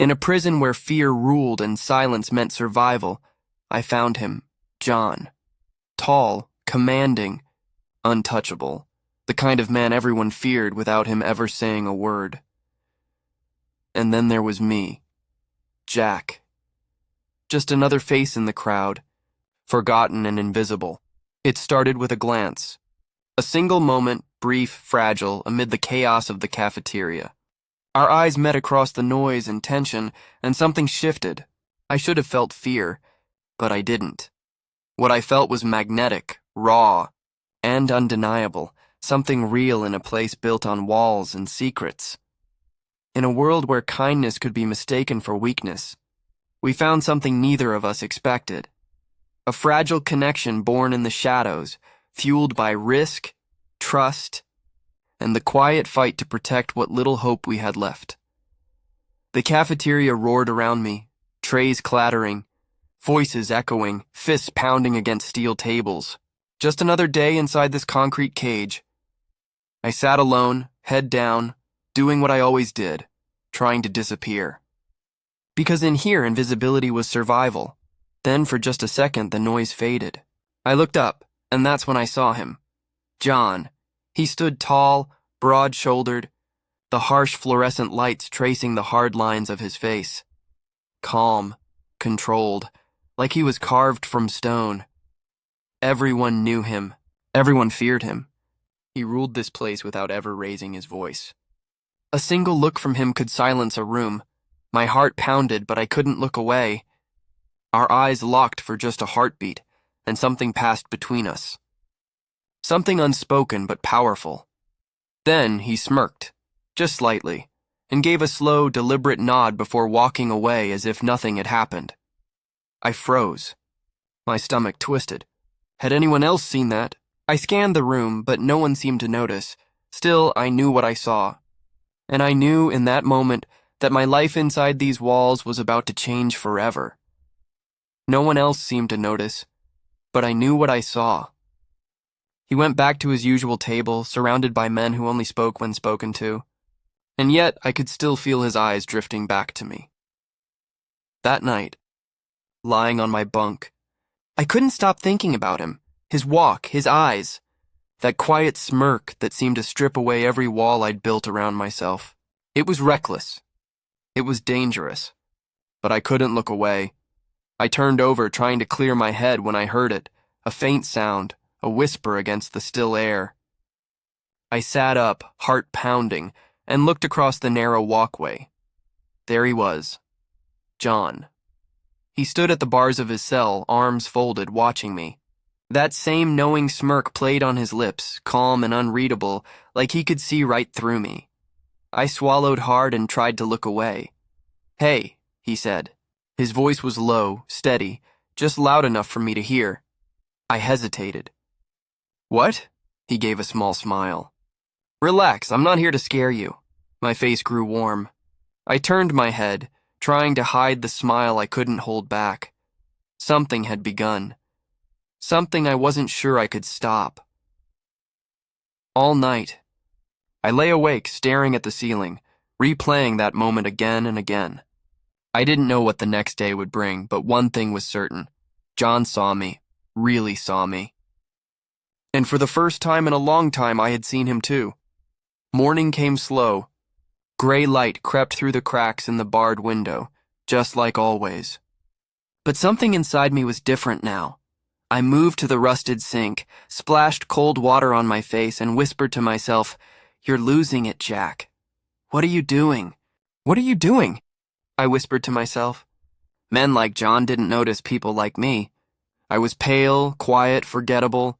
In a prison where fear ruled and silence meant survival, I found him, John. Tall, commanding, untouchable. The kind of man everyone feared without him ever saying a word. And then there was me, Jack. Just another face in the crowd, forgotten and invisible. It started with a glance. A single moment, brief, fragile, amid the chaos of the cafeteria. Our eyes met across the noise and tension, and something shifted. I should have felt fear, but I didn't. What I felt was magnetic, raw, and undeniable, something real in a place built on walls and secrets. In a world where kindness could be mistaken for weakness, we found something neither of us expected. A fragile connection born in the shadows, fueled by risk, trust, and the quiet fight to protect what little hope we had left. The cafeteria roared around me, trays clattering, voices echoing, fists pounding against steel tables. Just another day inside this concrete cage. I sat alone, head down, doing what I always did, trying to disappear. Because in here, invisibility was survival. Then, for just a second, the noise faded. I looked up, and that's when I saw him. John. He stood tall, broad-shouldered, the harsh fluorescent lights tracing the hard lines of his face. Calm, controlled, like he was carved from stone. Everyone knew him. Everyone feared him. He ruled this place without ever raising his voice. A single look from him could silence a room. My heart pounded, but I couldn't look away. Our eyes locked for just a heartbeat, and something passed between us. Something unspoken but powerful. Then he smirked, just slightly, and gave a slow, deliberate nod before walking away as if nothing had happened. I froze. My stomach twisted. Had anyone else seen that? I scanned the room, but no one seemed to notice. Still, I knew what I saw. And I knew in that moment that my life inside these walls was about to change forever. No one else seemed to notice, but I knew what I saw. He went back to his usual table, surrounded by men who only spoke when spoken to, and yet I could still feel his eyes drifting back to me. That night, lying on my bunk, I couldn't stop thinking about him, his walk, his eyes, that quiet smirk that seemed to strip away every wall I'd built around myself. It was reckless. It was dangerous. But I couldn't look away. I turned over, trying to clear my head when I heard it, a faint sound, a whisper against the still air. I sat up, heart pounding, and looked across the narrow walkway. There he was, John. He stood at the bars of his cell, arms folded, watching me. That same knowing smirk played on his lips, calm and unreadable, like he could see right through me. I swallowed hard and tried to look away. "Hey," he said. His voice was low, steady, just loud enough for me to hear. I hesitated. "What?" He gave a small smile. "Relax, I'm not here to scare you." My face grew warm. I turned my head, trying to hide the smile I couldn't hold back. Something had begun. Something I wasn't sure I could stop. All night, I lay awake staring at the ceiling, replaying that moment again and again. I didn't know what the next day would bring, but one thing was certain. John saw me, really saw me. And for the first time in a long time, I had seen him too. Morning came slow. Gray light crept through the cracks in the barred window, just like always. But something inside me was different now. I moved to the rusted sink, splashed cold water on my face, and whispered to myself, "You're losing it, Jack. What are you doing? What are you doing?" I whispered to myself. Men like John didn't notice people like me. I was pale, quiet, forgettable.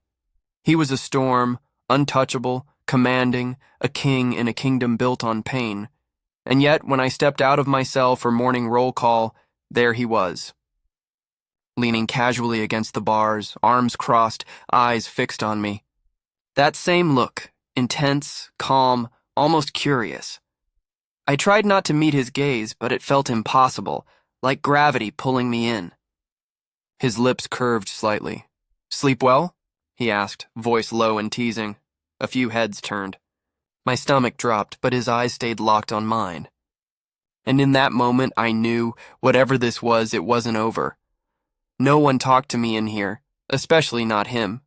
He was a storm, untouchable, commanding, a king in a kingdom built on pain. And yet, when I stepped out of my cell for morning roll call, there he was. Leaning casually against the bars, arms crossed, eyes fixed on me. That same look, intense, calm, almost curious. I tried not to meet his gaze, but it felt impossible, like gravity pulling me in. His lips curved slightly. "Sleep well?" he asked, voice low and teasing. A few heads turned. My stomach dropped, but his eyes stayed locked on mine. And in that moment, I knew, whatever this was, it wasn't over. No one talked to me in here, especially not him.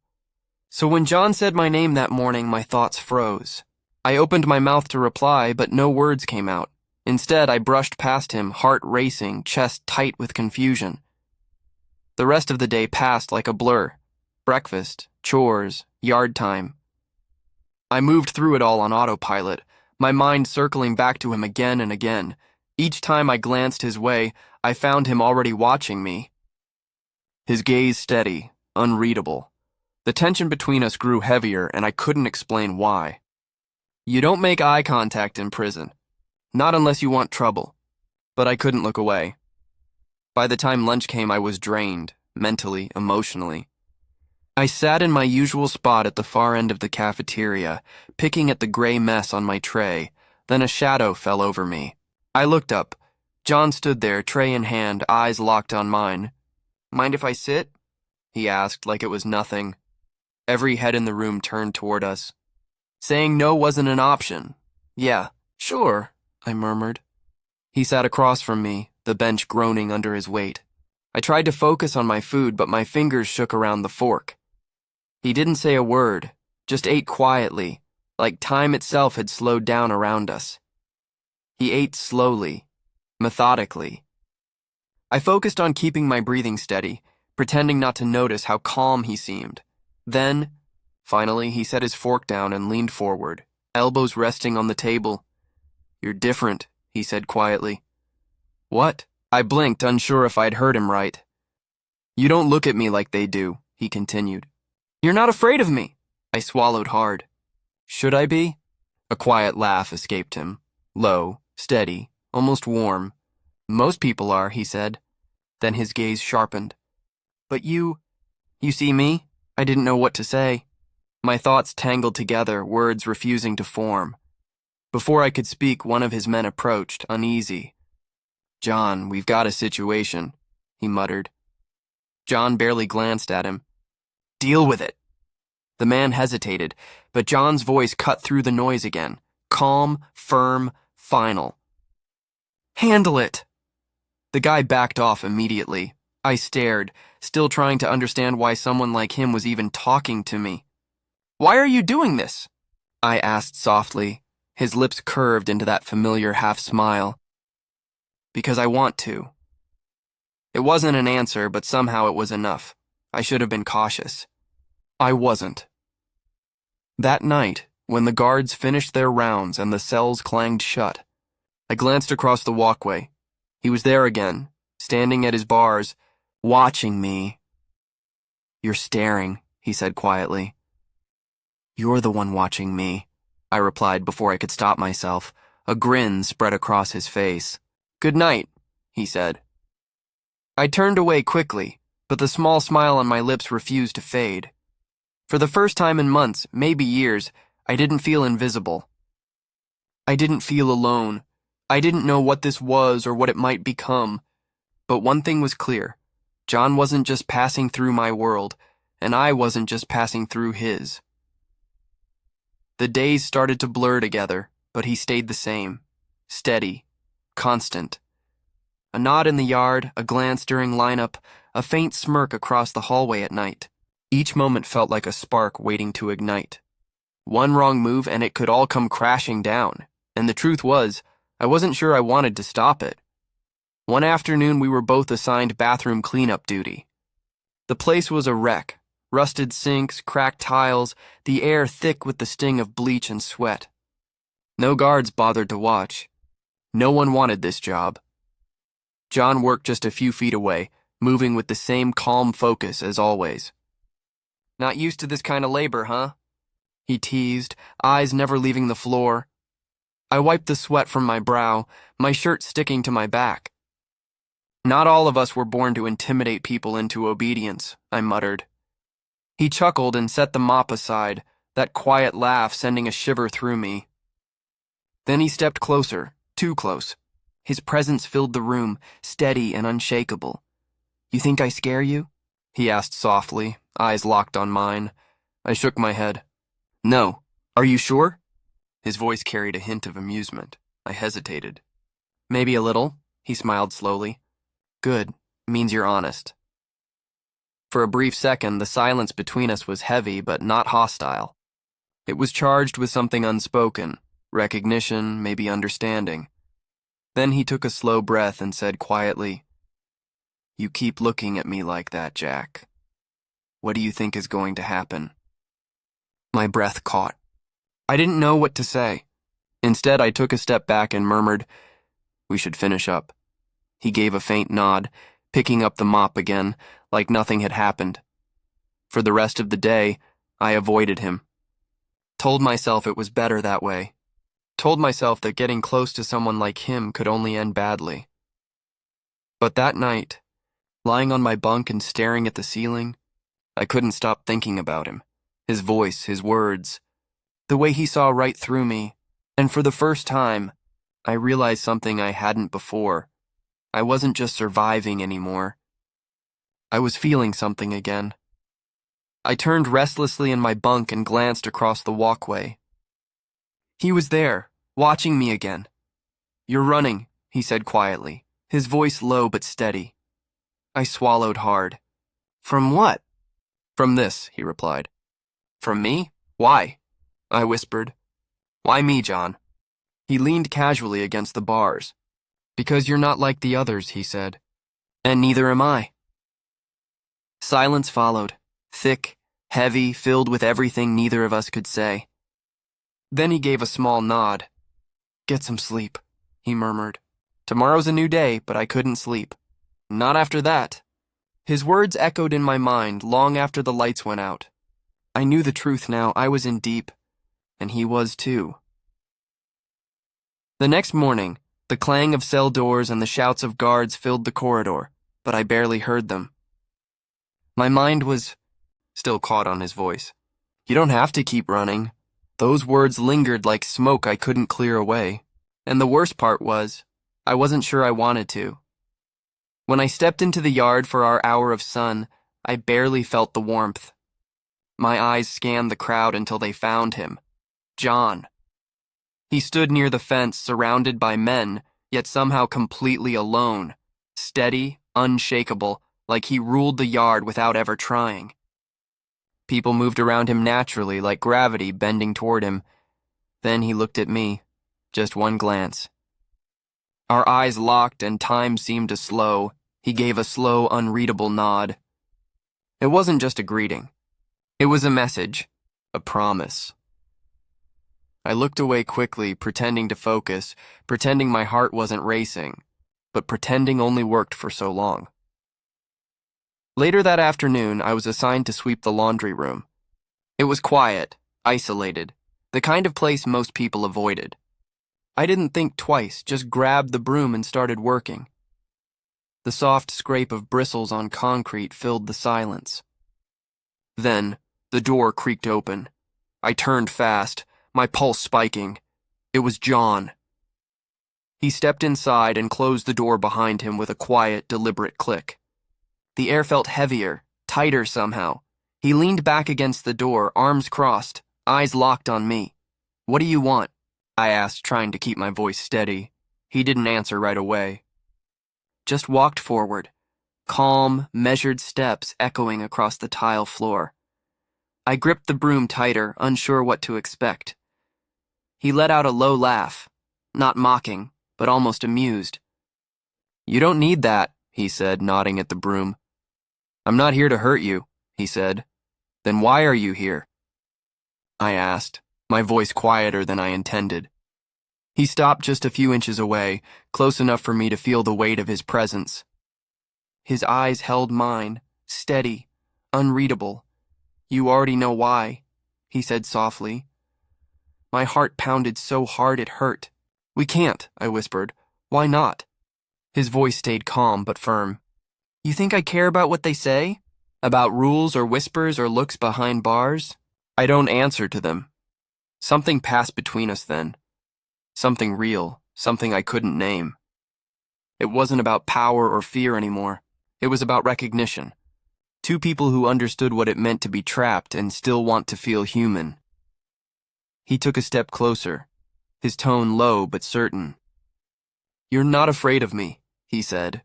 So when John said my name that morning, my thoughts froze. I opened my mouth to reply, but no words came out. Instead, I brushed past him, heart racing, chest tight with confusion. The rest of the day passed like a blur. Breakfast, chores, yard time. I moved through it all on autopilot, my mind circling back to him again and again. Each time I glanced his way, I found him already watching me. His gaze steady, unreadable. The tension between us grew heavier, and I couldn't explain why. You don't make eye contact in prison. Not unless you want trouble. But I couldn't look away. By the time lunch came, I was drained, mentally, emotionally. I sat in my usual spot at the far end of the cafeteria, picking at the gray mess on my tray. Then a shadow fell over me. I looked up. John stood there, tray in hand, eyes locked on mine. "Mind if I sit?" he asked, like it was nothing. Every head in the room turned toward us. Saying no wasn't an option. "Yeah, sure," I murmured. He sat across from me, the bench groaning under his weight. I tried to focus on my food, but my fingers shook around the fork. He didn't say a word, just ate quietly, like time itself had slowed down around us. He ate slowly, methodically. I focused on keeping my breathing steady, pretending not to notice how calm he seemed. Then, finally, he set his fork down and leaned forward, elbows resting on the table. "You're different," he said quietly. "What?" I blinked, unsure if I'd heard him right. "You don't look at me like they do," he continued. "You're not afraid of me." I swallowed hard. "Should I be?" A quiet laugh escaped him, low, steady, almost warm. "Most people are," he said. Then his gaze sharpened. "But you see me?" I didn't know what to say. My thoughts tangled together, words refusing to form. Before I could speak, one of his men approached, uneasy. "John, we've got a situation," he muttered. John barely glanced at him. "Deal with it." The man hesitated, but John's voice cut through the noise again, calm, firm, final. "Handle it." The guy backed off immediately. I stared, still trying to understand why someone like him was even talking to me. "Why are you doing this?" I asked softly, his lips curved into that familiar half-smile. "Because I want to." It wasn't an answer, but somehow it was enough. I should have been cautious. I wasn't. That night, when the guards finished their rounds and the cells clanged shut, I glanced across the walkway. He was there again, standing at his bars, watching me. "You're staring," he said quietly. "You're the one watching me," I replied before I could stop myself. A grin spread across his face. "Good night," he said. I turned away quickly, but the small smile on my lips refused to fade. For the first time in months, maybe years, I didn't feel invisible. I didn't feel alone. I didn't know what this was or what it might become. But one thing was clear. John wasn't just passing through my world, and I wasn't just passing through his. The days started to blur together, but he stayed the same. Steady. Constant. A nod in the yard, a glance during lineup, a faint smirk across the hallway at night. Each moment felt like a spark waiting to ignite. One wrong move and it could all come crashing down. And the truth was, I wasn't sure I wanted to stop it. One afternoon we were both assigned bathroom cleanup duty. The place was a wreck. Rusted sinks, cracked tiles, the air thick with the sting of bleach and sweat. No guards bothered to watch. No one wanted this job. John worked just a few feet away, moving with the same calm focus as always. "Not used to this kind of labor, huh?" he teased, eyes never leaving the floor. I wiped the sweat from my brow, my shirt sticking to my back. "Not all of us were born to intimidate people into obedience," I muttered. He chuckled and set the mop aside, that quiet laugh sending a shiver through me. Then he stepped closer, too close. His presence filled the room, steady and unshakable. "You think I scare you?" he asked softly, eyes locked on mine. I shook my head. "No. Are you sure?" His voice carried a hint of amusement. I hesitated. Maybe a little, he smiled slowly. Good, means you're honest. For a brief second, the silence between us was heavy but not hostile. It was charged with something unspoken, recognition, maybe understanding. Then he took a slow breath and said quietly, "You keep looking at me like that, Jack. What do you think is going to happen?" My breath caught. I didn't know what to say. Instead, I took a step back and murmured, "We should finish up." He gave a faint nod, picking up the mop again, like nothing had happened. For the rest of the day, I avoided him. Told myself it was better that way. Told myself that getting close to someone like him could only end badly. But that night, lying on my bunk and staring at the ceiling, I couldn't stop thinking about him. His voice, his words, the way he saw right through me, and for the first time, I realized something I hadn't before. I wasn't just surviving anymore. I was feeling something again. I turned restlessly in my bunk and glanced across the walkway. He was there, watching me again. "You're running," he said quietly, his voice low but steady. I swallowed hard. "From what?" "From this," he replied. "From me? Why?" I whispered. "Why me, John?" He leaned casually against the bars. "Because you're not like the others," he said. "And neither am I." Silence followed, thick, heavy, filled with everything neither of us could say. Then he gave a small nod. "Get some sleep," he murmured. "Tomorrow's a new day, but I couldn't sleep. Not after that." His words echoed in my mind long after the lights went out. I knew the truth now. I was in deep, and he was too. The next morning, the clang of cell doors and the shouts of guards filled the corridor, but I barely heard them. My mind was still caught on his voice. "You don't have to keep running." Those words lingered like smoke I couldn't clear away. And the worst part was, I wasn't sure I wanted to. When I stepped into the yard for our hour of sun, I barely felt the warmth. My eyes scanned the crowd until they found him. John. He stood near the fence, surrounded by men, yet somehow completely alone, steady, unshakable, like he ruled the yard without ever trying. People moved around him naturally, like gravity bending toward him. Then he looked at me, just one glance. Our eyes locked and time seemed to slow. He gave a slow, unreadable nod. It wasn't just a greeting. It was a message, a promise. I looked away quickly, pretending to focus, pretending my heart wasn't racing, but pretending only worked for so long. Later that afternoon, I was assigned to sweep the laundry room. It was quiet, isolated, the kind of place most people avoided. I didn't think twice, just grabbed the broom and started working. The soft scrape of bristles on concrete filled the silence. Then, the door creaked open. I turned fast, my pulse spiking. It was John. He stepped inside and closed the door behind him with a quiet, deliberate click. The air felt heavier, tighter somehow. He leaned back against the door, arms crossed, eyes locked on me. "What do you want?" I asked, trying to keep my voice steady. He didn't answer right away. Just walked forward, calm, measured steps echoing across the tile floor. I gripped the broom tighter, unsure what to expect. He let out a low laugh, not mocking, but almost amused. "You don't need that," he said, nodding at the broom. "I'm not here to hurt you," he said. "Then why are you here?" I asked, my voice quieter than I intended. He stopped just a few inches away, close enough for me to feel the weight of his presence. His eyes held mine, steady, unreadable. "You already know why," he said softly. My heart pounded so hard it hurt. "We can't," I whispered. "Why not?" His voice stayed calm but firm. "You think I care about what they say? About rules or whispers or looks behind bars? I don't answer to them." Something passed between us then. Something real, something I couldn't name. It wasn't about power or fear anymore. It was about recognition. Two people who understood what it meant to be trapped and still want to feel human. He took a step closer, his tone low but certain. "You're not afraid of me," he said.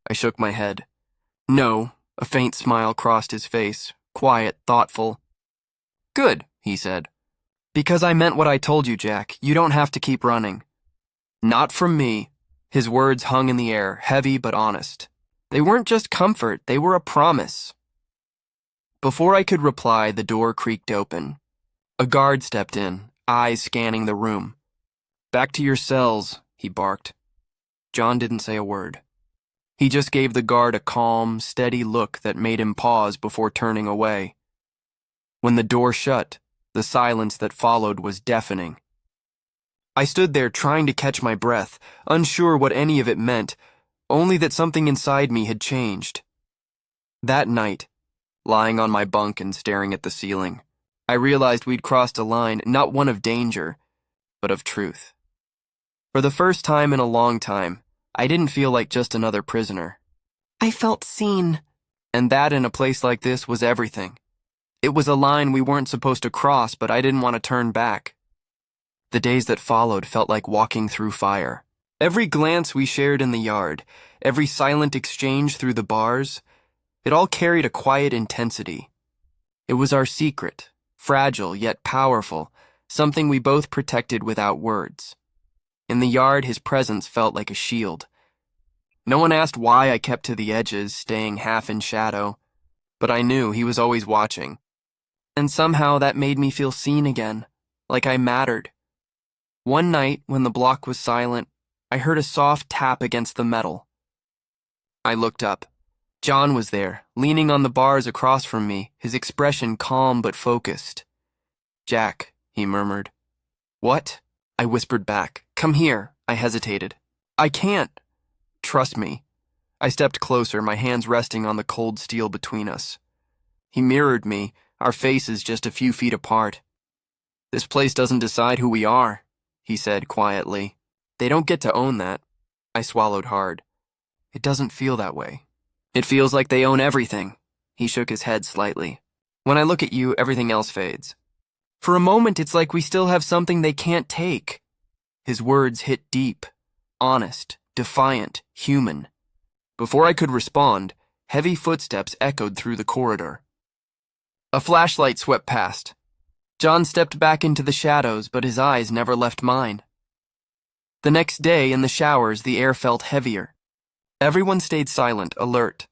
I shook my head. "No." A faint smile crossed his face, quiet, thoughtful. "Good," he said. "Because I meant what I told you, Jack. You don't have to keep running." "Not from me." His words hung in the air, heavy but honest. They weren't just comfort, they were a promise. Before I could reply, the door creaked open. A guard stepped in, eyes scanning the room. "Back to your cells," he barked. John didn't say a word. He just gave the guard a calm, steady look that made him pause before turning away. When the door shut, the silence that followed was deafening. I stood there trying to catch my breath, unsure what any of it meant, only that something inside me had changed. That night, lying on my bunk and staring at the ceiling, I realized we'd crossed a line, not one of danger, but of truth. For the first time in a long time, I didn't feel like just another prisoner. I felt seen. And that in a place like this was everything. It was a line we weren't supposed to cross, but I didn't want to turn back. The days that followed felt like walking through fire. Every glance we shared in the yard, every silent exchange through the bars, it all carried a quiet intensity. It was our secret, fragile yet powerful, something we both protected without words. In the yard, his presence felt like a shield. No one asked why I kept to the edges, staying half in shadow, but I knew he was always watching. And somehow that made me feel seen again, like I mattered. One night, when the block was silent, I heard a soft tap against the metal. I looked up. John was there, leaning on the bars across from me, his expression calm but focused. "Jack," he murmured. "What?" I whispered back. "Come here." I hesitated. "I can't." "Trust me." I stepped closer, my hands resting on the cold steel between us. He mirrored me, our faces just a few feet apart. "This place doesn't decide who we are," he said quietly. "They don't get to own that." I swallowed hard. "It doesn't feel that way." "It feels like they own everything." He shook his head slightly. "When I look at you, everything else fades. For a moment, it's like we still have something they can't take." His words hit deep, honest, defiant, human. Before I could respond, heavy footsteps echoed through the corridor. A flashlight swept past. John stepped back into the shadows, but his eyes never left mine. The next day, in the showers, the air felt heavier. Everyone stayed silent, alert.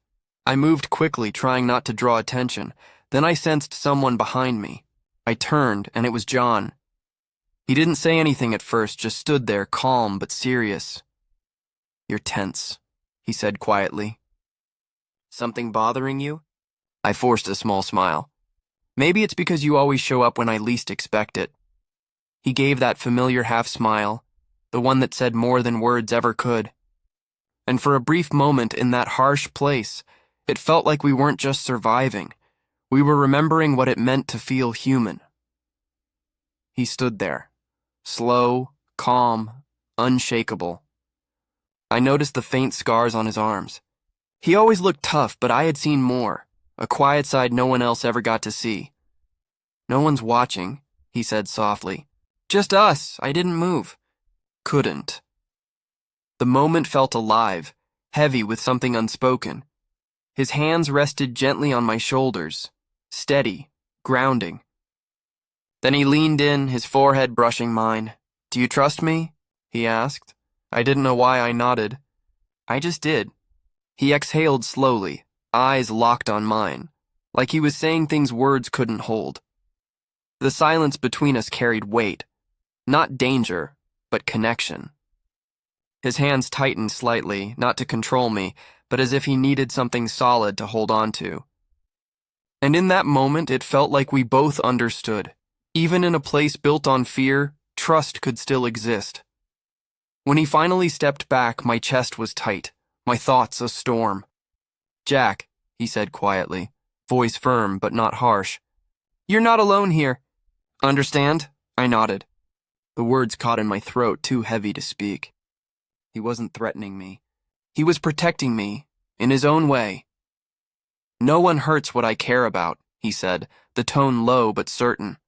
I moved quickly, trying not to draw attention. Then I sensed someone behind me. I turned, and it was John. He didn't say anything at first, just stood there, calm but serious. "You're tense," he said quietly. "Something bothering you?" I forced a small smile. "Maybe it's because you always show up when I least expect it." He gave that familiar half-smile, the one that said more than words ever could. And for a brief moment in that harsh place, it felt like we weren't just surviving. We were remembering what it meant to feel human. He stood there, slow, calm, unshakable. I noticed the faint scars on his arms. He always looked tough, but I had seen more, a quiet side no one else ever got to see. "No one's watching," he said softly. "Just us. I didn't move." Couldn't. The moment felt alive, heavy with something unspoken. His hands rested gently on my shoulders, steady, grounding. Then he leaned in, his forehead brushing mine. "Do you trust me?" he asked. I didn't know why I nodded. I just did. He exhaled slowly, eyes locked on mine, like he was saying things words couldn't hold. The silence between us carried weight, not danger, but connection. His hands tightened slightly, not to control me, but as if he needed something solid to hold on to. And in that moment, it felt like we both understood. Even in a place built on fear, trust could still exist. When he finally stepped back, my chest was tight, my thoughts a storm. "Jack," he said quietly, voice firm but not harsh. "You're not alone here." "Understand?" I nodded. The words caught in my throat, too heavy to speak. He wasn't threatening me. He was protecting me, in his own way. "No one hurts what I care about," he said, the tone low but certain.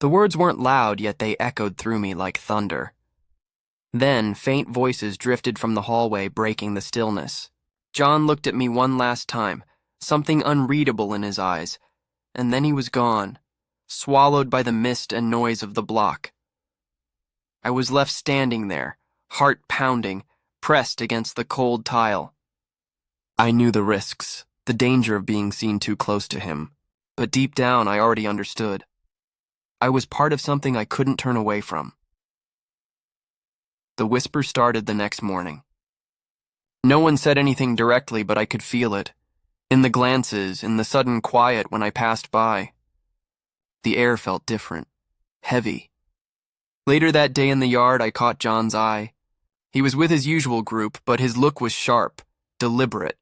The words weren't loud, yet they echoed through me like thunder. Then, faint voices drifted from the hallway, breaking the stillness. John looked at me one last time, something unreadable in his eyes, and then he was gone, swallowed by the mist and noise of the block. I was left standing there, heart pounding, pressed against the cold tile. I knew the risks, the danger of being seen too close to him, but deep down I already understood. I was part of something I couldn't turn away from. The whisper started the next morning. No one said anything directly, but I could feel it, in the glances, in the sudden quiet when I passed by. The air felt different, heavy. Later that day in the yard, I caught John's eye. He was with his usual group, but his look was sharp, deliberate,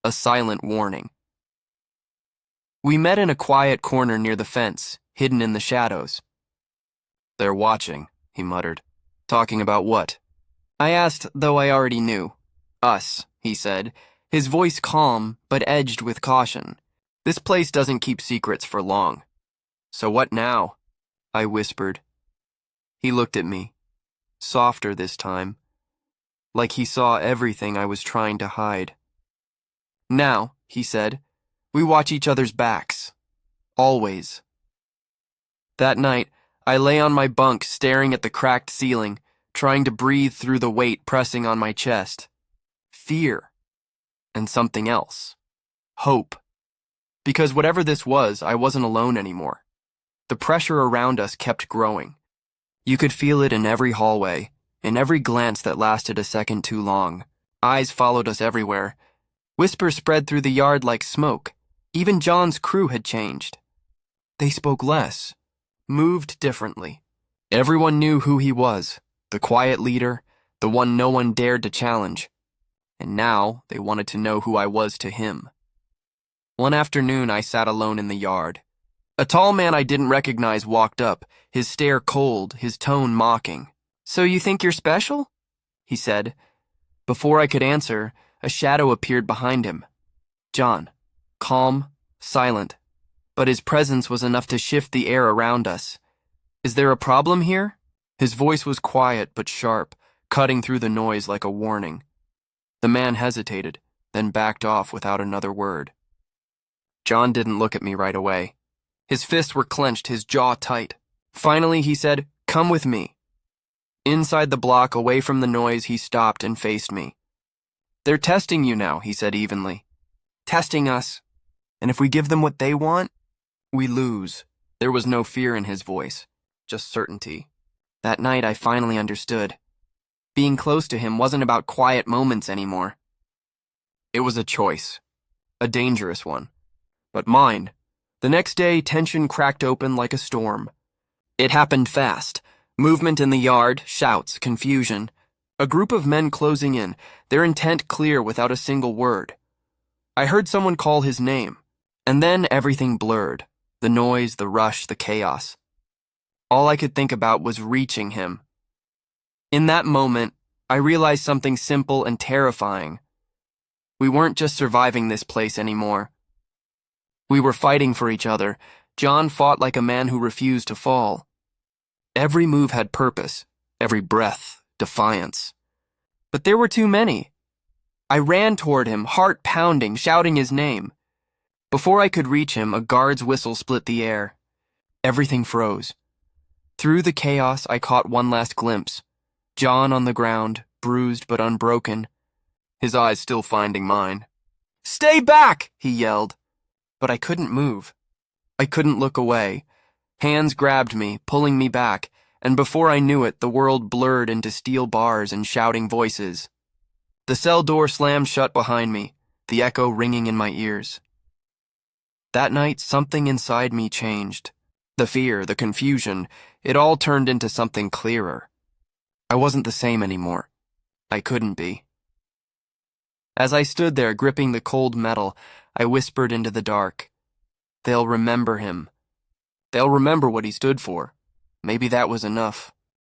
a silent warning. We met in a quiet corner near the fence, hidden in the shadows. "They're watching," he muttered. "Talking about what?" I asked, though I already knew. "Us," he said, his voice calm but edged with caution. "This place doesn't keep secrets for long." "So what now?" I whispered. He looked at me, softer this time, like he saw everything I was trying to hide. "Now," he said, "we watch each other's backs. Always." That night, I lay on my bunk staring at the cracked ceiling, trying to breathe through the weight pressing on my chest. Fear. And something else. Hope. Because whatever this was, I wasn't alone anymore. The pressure around us kept growing. You could feel it in every hallway, in every glance that lasted a second too long. Eyes followed us everywhere. Whispers spread through the yard like smoke. Even John's crew had changed. They spoke less, moved differently. Everyone knew who he was, the quiet leader, the one no one dared to challenge. And now they wanted to know who I was to him. One afternoon, I sat alone in the yard. A tall man I didn't recognize walked up, his stare cold, his tone mocking. "So you think you're special?" he said. Before I could answer, a shadow appeared behind him. John, calm, silent, but his presence was enough to shift the air around us. "Is there a problem here?" His voice was quiet but sharp, cutting through the noise like a warning. The man hesitated, then backed off without another word. John didn't look at me right away. His fists were clenched, his jaw tight. Finally, he said, "Come with me." Inside the block, away from the noise, he stopped and faced me. "They're testing you now," he said evenly. "Testing us. And if we give them what they want, we lose." There was no fear in his voice, just certainty. That night, I finally understood. Being close to him wasn't about quiet moments anymore. It was a choice, a dangerous one, but mine. The next day, tension cracked open like a storm. It happened fast. Movement in the yard, shouts, confusion. A group of men closing in, their intent clear without a single word. I heard someone call his name, and then everything blurred. The noise, the rush, the chaos. All I could think about was reaching him. In that moment, I realized something simple and terrifying. We weren't just surviving this place anymore. We were fighting for each other. John fought like a man who refused to fall. Every move had purpose, every breath, defiance. But there were too many. I ran toward him, heart pounding, shouting his name. Before I could reach him, a guard's whistle split the air. Everything froze. Through the chaos, I caught one last glimpse. John on the ground, bruised but unbroken, his eyes still finding mine. "Stay back!" he yelled. But I couldn't move. I couldn't look away. Hands grabbed me, pulling me back, and before I knew it, the world blurred into steel bars and shouting voices. The cell door slammed shut behind me, the echo ringing in my ears. That night, something inside me changed. The fear, the confusion, it all turned into something clearer. I wasn't the same anymore. I couldn't be. As I stood there gripping the cold metal, I whispered into the dark. They'll remember him. They'll remember what he stood for. Maybe that was enough.